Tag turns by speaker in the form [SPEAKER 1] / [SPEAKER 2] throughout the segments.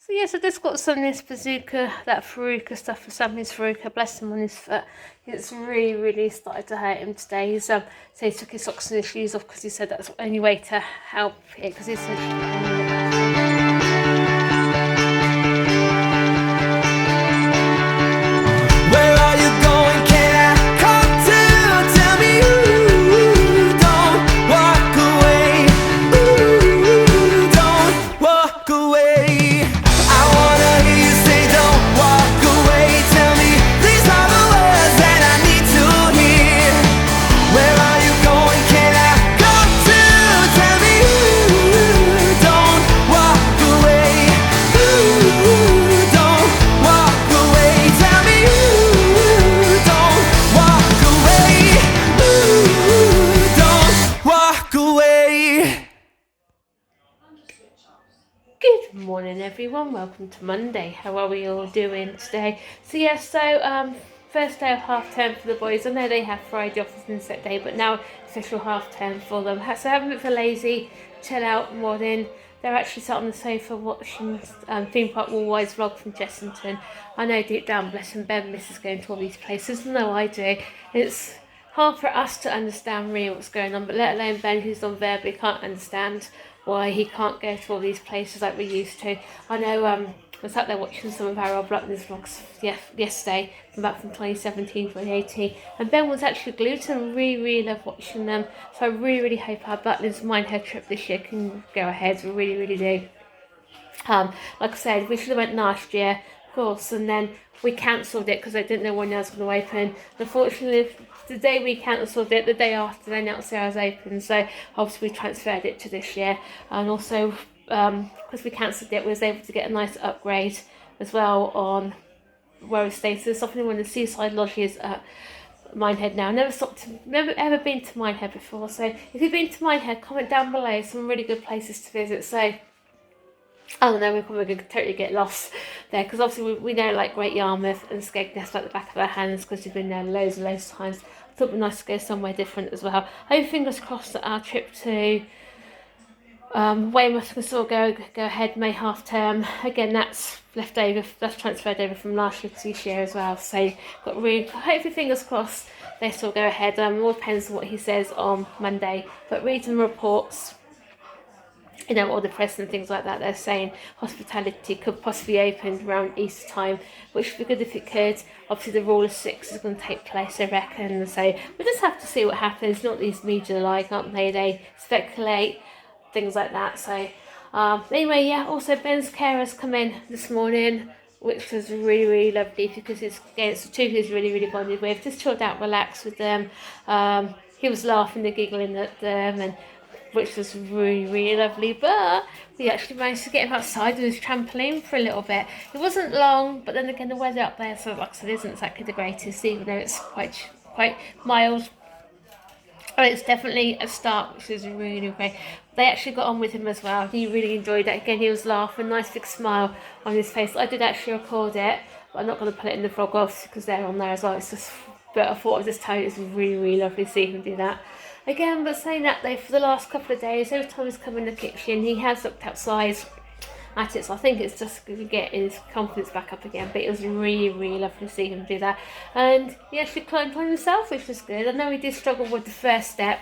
[SPEAKER 1] So yes, I just got some of this bazooka, that verruca stuff for Sammy's verruca. Bless him on his foot. It's really started to hurt him today. He's so he took his socks and his shoes off because he said that's the only way to help it, because he said.
[SPEAKER 2] Where are you going? Can I come to? Tell me ooh, don't walk away. Ooh, don't walk away. I wanna hear you say don't walk away. Tell me these are the words that I need to hear. Where are you going? Can I come to? Tell me ooh, don't walk away. Ooh, don't walk away. Tell me ooh, don't walk away. Ooh, don't walk away.
[SPEAKER 1] Good morning everyone, welcome to Monday. How are we all doing today? So first day of half term for the boys. I know they have Friday off as an inset day, but now official half term for them. So having a bit of a lazy, chill out morning. They're actually sat on the sofa watching Theme Park Wallwise vlog from Jessington. I know deep down, bless him, Ben misses going to all these places. No, I do. It's hard for us to understand really what's going on, but let alone Ben, who's non-verbally, can't understand why he can't go to all these places like we used to. I know I was out there watching some of our old Blackness vlogs yesterday, back from 2017, 2018, and Ben was actually glued to them. Really love watching them. So I really hope our Blackness Minehead trip this year can go ahead. We really do. Like I said, we should have went last year, of course, and then we cancelled it because I didn't know when I was going to open. Unfortunately, the day we cancelled it, the day after they announced the hours open, so obviously we transferred it to this year. And also, because we cancelled it, we was able to get a nice upgrade as well on where we stay. So there's something one of the seaside lodges at Minehead now. Never ever been to Minehead before, so if you've been to Minehead, comment down below some really good places to visit. So I don't know, we're probably going to totally get lost there, because obviously we know like Great Yarmouth and Skegness like the back of our hands because we've been there loads of times. I thought it'd be nice to go somewhere different as well. I hope, fingers crossed, that our trip to Weymouth can sort of go ahead May half term. Again, that's transferred over from last year to this year as well. So hopefully, fingers crossed, they still go ahead. All depends on what he says on Monday. But reading reports, all the press and things like that, they're saying hospitality could possibly open around Easter time, which would be good if it could. Obviously, the rule of 6 is going to take place, I reckon. So we just have to see what happens. Not these media like, aren't they? They speculate, things like that. So anyway, yeah. Also, Ben's carers come in this morning, which was really lovely, because it's the two he's really bonded with. Just chilled out, relaxed with them. He was laughing and giggling at them, and which was really lovely. But we actually managed to get him outside on his trampoline for a little bit. It wasn't long, but then again, the weather up there, so like I said, isn't exactly the greatest, even though it's quite mild. Oh, it's definitely a start, which is really great. They actually got on with him as well. He really enjoyed it. Again, he was laughing, nice big smile on his face. I did actually record it, but I'm not going to put it in the vlog off because they're on there as well. But I thought I'd just tell you, it's really lovely to see him do that. Again, but saying that though, for the last couple of days, every time he's come in the kitchen, he has looked outside at it, so I think it's just going to get his confidence back up again. But it was really lovely to see him do that, and he actually climbed on himself, which was good. I know he did struggle with the first step,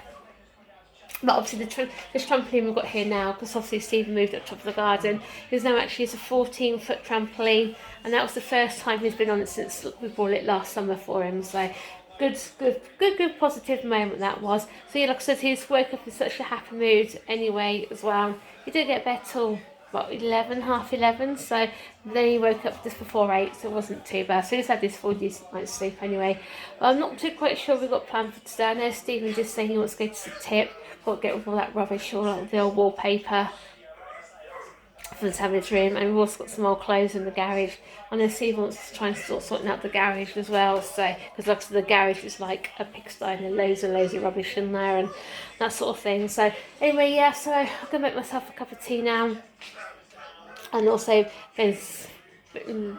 [SPEAKER 1] but obviously this trampoline we've got here now, because obviously Stephen moved up top of the garden, is now actually a 14-foot trampoline, and that was the first time he's been on it since we bought it last summer for him. So good positive moment that was. So yeah, like I said, he's woke up in such a happy mood anyway as well. He didn't get bed till about 11, half 11, so then he woke up just before 8, so it wasn't too bad. So he's had this full decent night's sleep anyway. But I'm not too quite sure we've got planned for today. I know Stephen just saying he wants to go to the tip, got to get rid of all that rubbish, all like the old wallpaper for the savage room, and we've also got some old clothes in the garage. I know Steve wants to try and start sorting out the garage as well, so because like the garage is like a pigsty and there's loads of rubbish in there and that sort of thing. So anyway, yeah, so I'm gonna make myself a cup of tea now, and also Ben's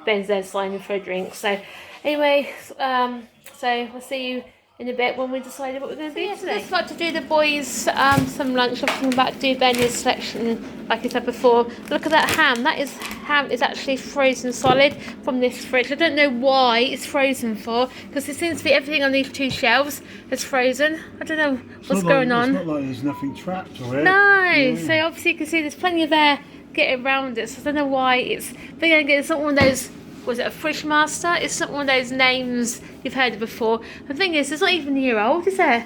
[SPEAKER 1] there signing for a drink. So anyway, so we'll see you in a bit when we decided what we're going to do today. Just about to do the boys some lunch. I'm thinking about doing Benny's selection like I said before. Look at that ham. That is ham is actually frozen solid from this fridge. I don't know why it's frozen for, because it seems to be everything on these 2 shelves is frozen. I don't know what's going on.
[SPEAKER 3] It's not like there's nothing trapped or anything.
[SPEAKER 1] No, so obviously you can see there's plenty of air getting around it. So I don't know why it's. But again, it's not one of those. Was it a Fridge Master? It's not one of those names you've heard of before. The thing is, it's not even a year old, is it?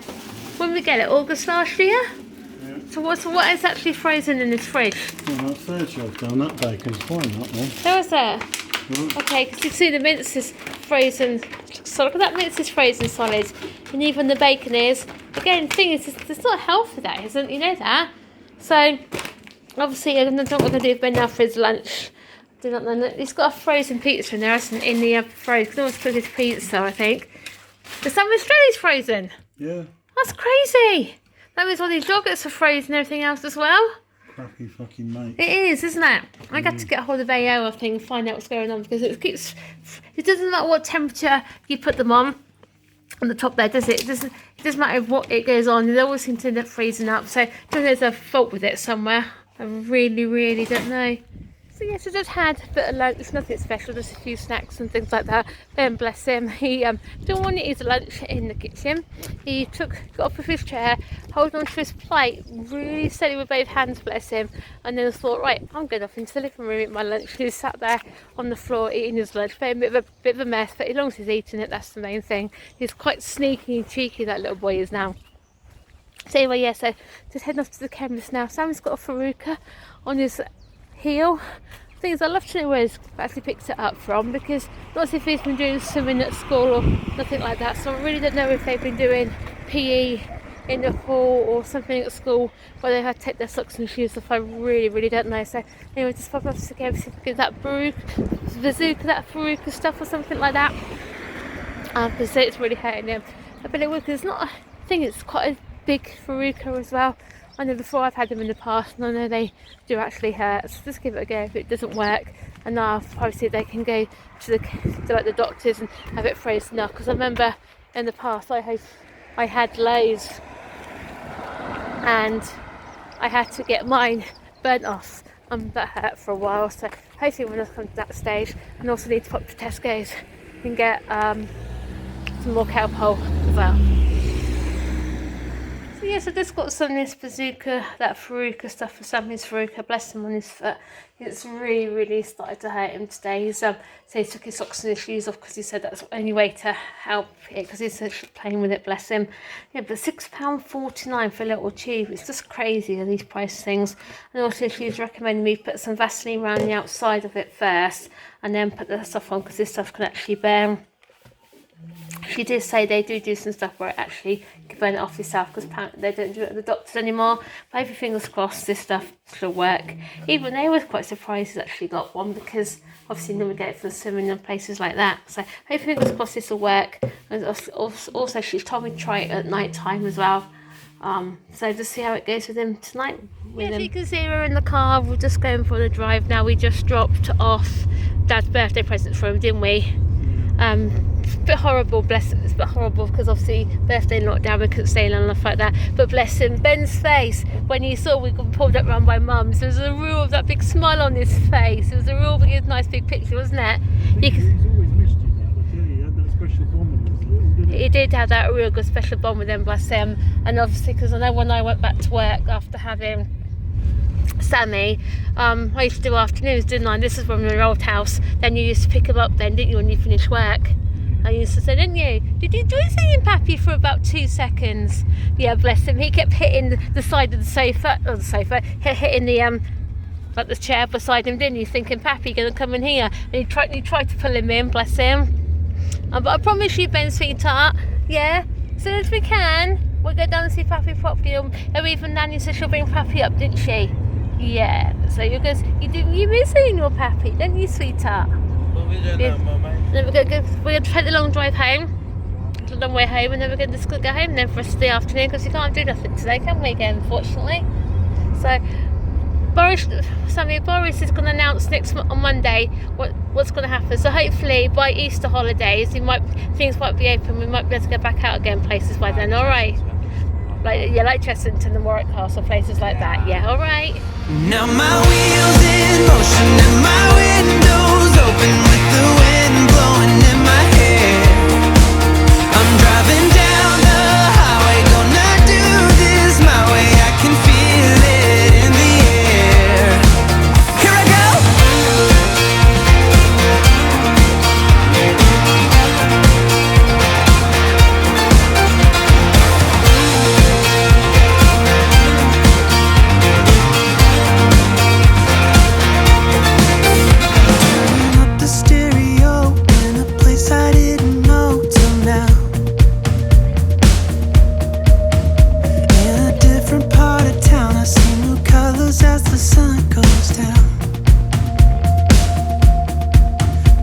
[SPEAKER 1] When we get it, August last year? Yeah. So what is actually frozen in this fridge?
[SPEAKER 3] Well, that 3rd shelf down, that bacon's fine, that one.
[SPEAKER 1] There was there? Right. Okay, because you see the mince is frozen. So look at that, mince is frozen solid. And even the bacon is. Again, the thing is, it's not healthy, that isn't, you know that? So, obviously, I don't know what we're going to do with Ben now for his lunch. He's got a frozen pizza in there, hasn't he? In the frozen. No one's put his pizza, I think. The San Australia's frozen.
[SPEAKER 3] Yeah.
[SPEAKER 1] That's crazy. That means all these yogurts are frozen and everything else as well.
[SPEAKER 3] Crappy fucking mate.
[SPEAKER 1] It is, isn't it? I got to get a hold of AO, I think, and find out what's going on, because it doesn't matter what temperature you put them on the top there, does it? It doesn't matter what it goes on. They always seem to end up freezing up. So I think there's a fault with it somewhere. I really don't know. So yes, I just had a bit of lunch. It's nothing special, just a few snacks and things like that. Then bless him, he didn't want to eat his lunch in the kitchen. He got off of his chair, holding onto his plate, really steady with both hands, bless him. And then I thought, right, I'm going off into the living room, eating my lunch. He sat there on the floor eating his lunch, a bit of a mess, but as long as he's eating it, that's the main thing. He's quite sneaky and cheeky, that little boy is now. So anyway, yeah, so just heading off to the chemist now. Sam's got a verruca on his heel. The thing is, I'd love to know where he's actually picked it up from, because not as if he's been doing swimming at school or nothing like that. So I really don't know if they've been doing PE in the fall or something at school where they had to take their socks and shoes off. I really don't know. So anyway, just pop off to go see if we can get that verruca stuff or something like that, because it's really hurting him. But it was, it's not, I think it's quite a big verruca as well. I know before I've had them in the past, and I know they do actually hurt. So just give it a go. If it doesn't work, and now obviously they can go to the doctors and have it frozen up. Because I remember in the past I had loads, and I had to get mine burnt off, and that hurt for a while. So hopefully when I come to that stage, and also need to pop to Tesco's and get some more cowpole as well. Yes, I just got some of this that verruca stuff for Sammy's verruca, bless him, on his foot. It's really started to hurt him today. He's, so he took his socks and his shoes off, because he said that's the only way to help it, because he's playing with it, bless him. Yeah, but £6.49 for a little tube. It's just crazy, these price things. And also she's recommending me put some Vaseline around the outside of it first, and then put the stuff on, because this stuff can actually burn. She did say they do some stuff where it actually can burn it off yourself, because apparently they don't do it at the doctors anymore. But hopefully, fingers crossed, this stuff should work. Even they were quite surprised he's actually got one, because obviously then we get it for swimming and places like that. So hopefully, fingers crossed, this will work. And also she's told me to try it at night time as well. So just see how it goes with him tonight. Yes, you can see we're in the car. We're just going for the drive now. We just dropped off Dad's birthday present for him, didn't we? It's a bit horrible, bless him. It's a bit horrible because obviously birthday lockdown, we couldn't stay long enough like that. But bless him, Ben's face when he saw we got pulled up around by Mum's, there was a real that big smile on his face. It was a real nice big picture, wasn't it?
[SPEAKER 3] He's always missed you now. I tell you, he had that special bond with his little, didn't he?
[SPEAKER 1] He did have that real good special bond with them, bless him. And obviously, because I know when I went back to work after having Sammy, I used to do afternoons, didn't I? This is when we were in your old house. Then you used to pick him up then, didn't you, when you finished work? I used to say, didn't you? Did you do singing Pappy for about 2 seconds? Yeah, bless him. He kept hitting the side of the sofa, hitting the like the chair beside him, didn't you? Thinking, Pappy, gonna come in here? And he tried to pull him in, bless him. But I promise you, Ben, sweetheart, yeah, as soon as we can, we'll go down and see Pappy properly. And even Nanny said she'll bring Pappy up, didn't she? Yeah. So you miss seeing your Pappy, don't you, sweetheart?
[SPEAKER 3] What are we doing now, Mum, mate?
[SPEAKER 1] Then we're going to take the long drive home. It's a long way home, and then we're going to just go home then for the rest of the afternoon, because we can't do nothing today, can we, again, unfortunately? So Boris is going to announce on Monday what's going to happen. So hopefully by Easter holidays, things might be open. We might be able to go back out again places by then. All right. Like Chesterton and Warwick Castle, places like that. Yeah, all right.
[SPEAKER 2] Now my wheels in motion and my windows open with the wind blowing in my hair. I'm driving down the highway, gonna do this my way. I can feel it in the air. Here I go. Turning up the stereo in a place I didn't know till now. In a different part of town, I see new colors as the sun goes down.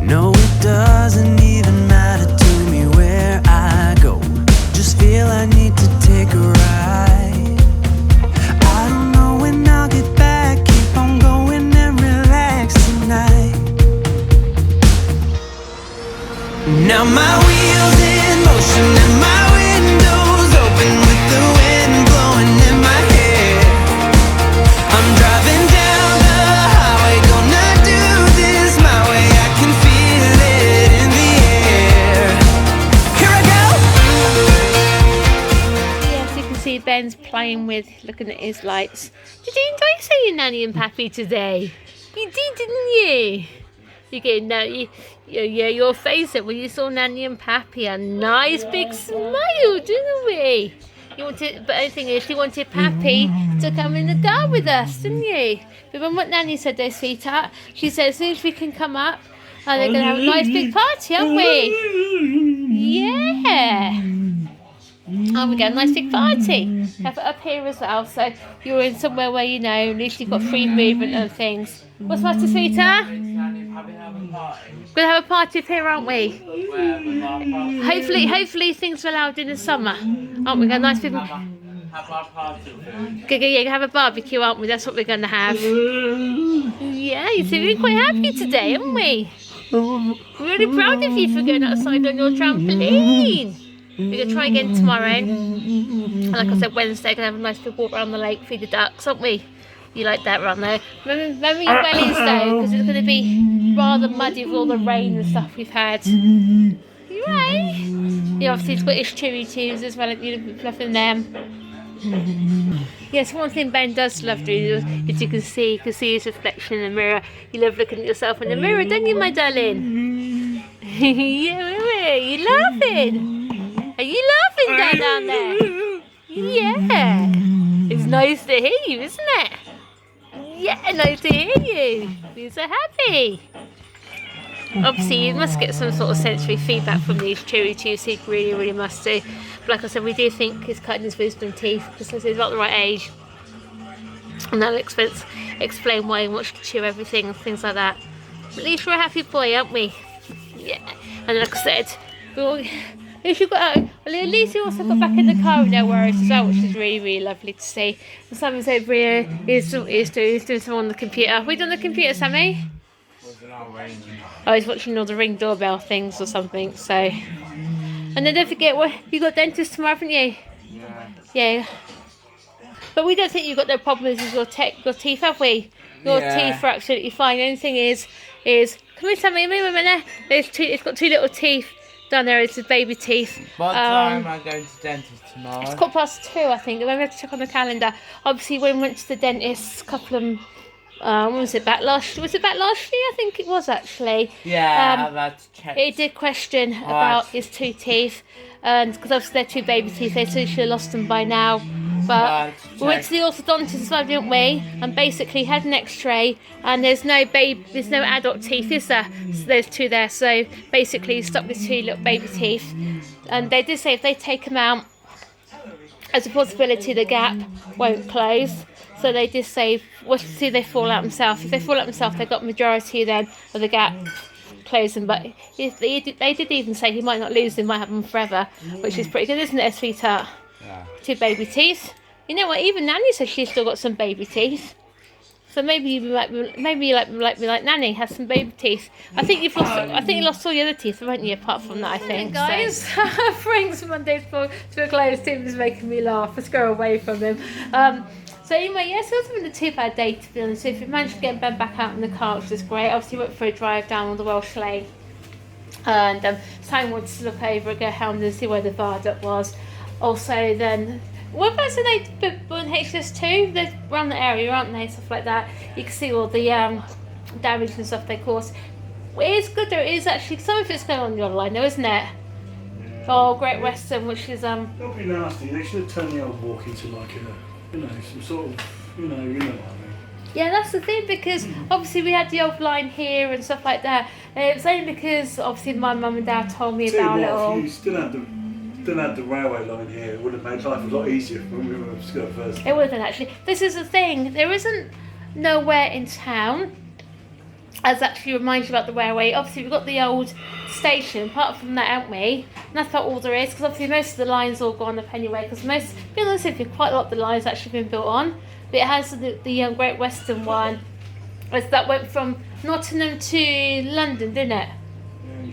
[SPEAKER 2] No, it doesn't even matter to me where I go. Just feel I need to take a ride. I don't know when I'll get back. Keep on going and relax tonight. Now my wheels in motion and my windows open with the wind blowing in my hair. I'm driving down the highway, gonna do this my way. I can feel it in the air. Here I go.
[SPEAKER 1] Yes, you can see Ben's playing with, looking at his lights. Did you enjoy seeing Nanny and Pappy today? You did, didn't you? You get your face it when you saw Nanny and Pappy. A nice big smile, didn't we? You wanted, but the thing is, you wanted Pappy to come in the car with us, didn't you? Remember what Nanny said, though, sweetheart? She said as soon as we can come up, they're going to have a nice big party, aren't we? Yeah. Oh, we got a nice big party. Have it up here as well, so you're in somewhere where you know, at least you've got free movement and things. What's the matter, sweetheart? We're going to have a party up here, aren't we? Hopefully things are allowed in the summer. Aren't we? Got a nice big... Yeah, have a barbecue, aren't we? That's what we're going to have. Yeah, you seem to be quite happy today, aren't we? We're really proud of you for going outside on your trampoline. We're going to try again tomorrow. And like I said, Wednesday, we're going to have a nice big walk around the lake, feed the ducks, aren't we? You like that run though. Remember your wellies though, because it's going to be rather muddy with all the rain and stuff we've had. You right? Yeah, obviously it's got his chewy chews as well, you're loving them. Yes, one thing Ben does love doing is you can see his reflection in the mirror. You love looking at yourself in the mirror, don't you, my darling? Yeah, you laughing? Are you laughing down there? Yeah. It's nice to hear you, isn't it? Yeah, nice to hear you. You're so happy. Obviously, you must get some sort of sensory feedback from these chewy chews. He really, really must do. But like I said, we do think he's cutting his wisdom teeth because he's about the right age. And that'll explain why he wants to chew everything and things like that. But at least we're a happy boy, aren't we? Yeah. And like I said, at least he also got back in the car with no worries as well, which is really, really lovely to see. And Sammy's over here, he's doing something on the computer. Are we doing the computer, Sammy? Oh, he's watching all the Ring doorbell things or something, so. And then don't forget, you got dentist tomorrow, haven't you? Yeah. But we don't think you've got no problems with your teeth, have we? Your teeth are absolutely fine. The only thing is, come here, Sammy, move a minute. It's got two little teeth down there. It's the baby teeth.
[SPEAKER 4] What time am I going to the dentist tomorrow?
[SPEAKER 1] It's 2:15, I think. We have to check on the calendar. Obviously, when we went to the dentist a couple of when was it back last year? I think it was actually.
[SPEAKER 4] Yeah, I've had to check.
[SPEAKER 1] It did question about his two teeth, and because obviously they're two baby teeth, they should have lost them by now. But we went to the orthodontist as well, didn't we? And basically had an X-ray, and there's no adult teeth, is there? So there's two there. So basically, stuck with two little baby teeth, and they did say if they take them out, there's a possibility the gap won't close. So they did say, see they fall out themselves. If they fall out themselves, they've got majority then of the gap closing. But they did even say he might not lose them, might have them forever, which is pretty good, isn't it, sweetheart? Yeah. Two baby teeth. You know what? Even Nanny says she's still got some baby teeth. So maybe you like me like Nanny, has some baby teeth. I think you've lost. I think you lost all your other teeth, haven't you? Apart from that, I think. Guys, brings Monday's vlog to a close. Tim is making me laugh. Let's go away from him. So anyway, yes, it wasn't been a too bad day to be honest. If we managed to get Ben back out in the car, which was great. Obviously, went for a drive down on the Welsh Lane, and Sam wanted to look over and go down and see where the viaduct was. Also, then. What about so they born HS2? They're around the area, aren't they? Stuff like that. You can see all the damage and stuff they cause. It is good though. It is actually some of it's going on the other line, though, isn't it?
[SPEAKER 3] Yeah.
[SPEAKER 1] Oh, Great Western, which is
[SPEAKER 3] Don't be nasty. They should have turned the old walk into like some sort of you know what I mean.
[SPEAKER 1] Yeah, that's the thing because obviously we had the old line here and stuff like that. It was only because obviously my mum and dad told me about it all.
[SPEAKER 3] If you still had the railway line here, it would have made life a lot easier when we were to go first.
[SPEAKER 1] It wouldn't actually. This is the thing. There isn't nowhere in town as actually reminds you about the railway. Obviously, we've got the old station. Apart from that, haven't we? And that's about all there is. Because obviously, most of the lines all gone up anyway. Because to be honest with you, quite a lot of the lines actually been built on. But it has the Great Western one. That went from Nottingham to London, didn't it?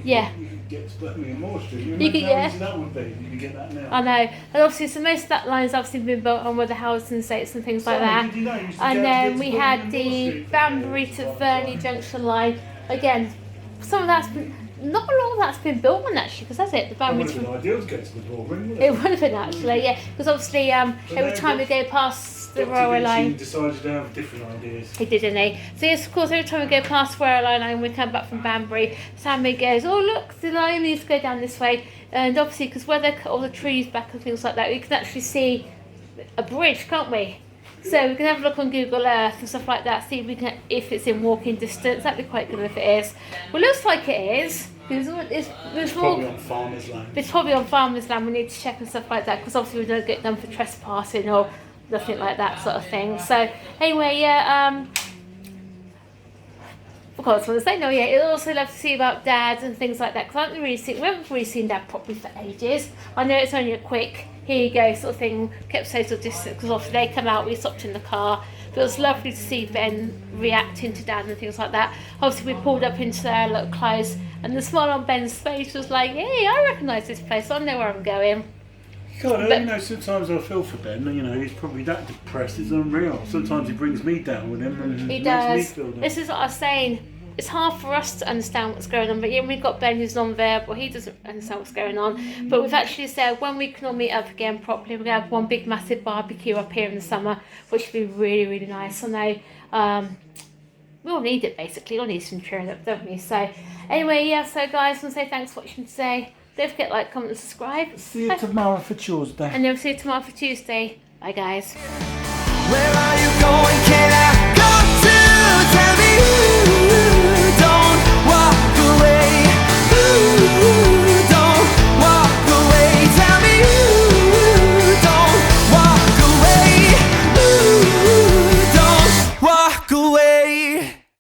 [SPEAKER 1] Yeah.
[SPEAKER 3] You could get to Birmingham Moor Street.
[SPEAKER 1] You could,
[SPEAKER 3] how easy that would be. You could get that now.
[SPEAKER 1] I know. And obviously, so most of that line's obviously been built on with the housing estates and things like that.
[SPEAKER 3] Did you know you used to
[SPEAKER 1] And
[SPEAKER 3] get
[SPEAKER 1] then
[SPEAKER 3] to
[SPEAKER 1] we
[SPEAKER 3] Birmingham
[SPEAKER 1] had
[SPEAKER 3] Moor
[SPEAKER 1] the
[SPEAKER 3] Street?
[SPEAKER 1] Banbury to Verney Junction line. Again, some of that's been, not a lot of that's been built on actually, because that's it. The
[SPEAKER 3] That
[SPEAKER 1] Banbury
[SPEAKER 3] would have
[SPEAKER 1] to
[SPEAKER 3] been ideal to get to the Broadwing, wouldn't
[SPEAKER 1] it would have been actually, yeah. Because obviously, every time we go past the railway line.
[SPEAKER 3] Decided to have different ideas.
[SPEAKER 1] He did, didn't he? So yes, of course, every time we go past railway line and we come back from Banbury, Sammy goes, "Oh look, the line needs to go down this way." And obviously, because where they cut all the trees back and things like that, we can actually see a bridge, can't we? So we can have a look on Google Earth and stuff like that, see if it's in walking distance. That'd be quite good if it is. Well, it looks like it is. It's
[SPEAKER 3] Probably on farmers' land.
[SPEAKER 1] It's probably on farmers' land. We need to check and stuff like that because obviously we don't get done for trespassing or nothing like that sort of thing. So anyway, yeah. Of course, I was saying, no, yeah. I'd also love to see about Dad and things like that because we haven't really seen Dad properly for ages. I know it's only a quick here you go sort of thing, kept social distance because obviously they come out, we stopped in the car. But it was lovely to see Ben reacting to Dad and things like that. Obviously we pulled up into their little close and the smile on Ben's face was like, hey, I recognise this place, I know where I'm going.
[SPEAKER 3] God, sometimes I feel for Ben, he's probably that depressed, it's unreal. Sometimes he brings me down with him and
[SPEAKER 1] he
[SPEAKER 3] makes
[SPEAKER 1] does.
[SPEAKER 3] me feel down.
[SPEAKER 1] This is what I was saying. It's hard for us to understand what's going on, but yeah, we've got Ben who's non-verbal, he doesn't understand what's going on. But we've actually said when we can all meet up again properly, we're going to have one big massive barbecue up here in the summer, which would be really, really nice. I know we all need it basically, we all need some cheering up, don't we? So anyway, yeah, so guys, I want to say thanks for watching today. Don't forget to like, comment and subscribe.
[SPEAKER 3] See you tomorrow for Tuesday.
[SPEAKER 1] And then we'll see you tomorrow for Tuesday. Bye guys.
[SPEAKER 2] Where are you going? Can I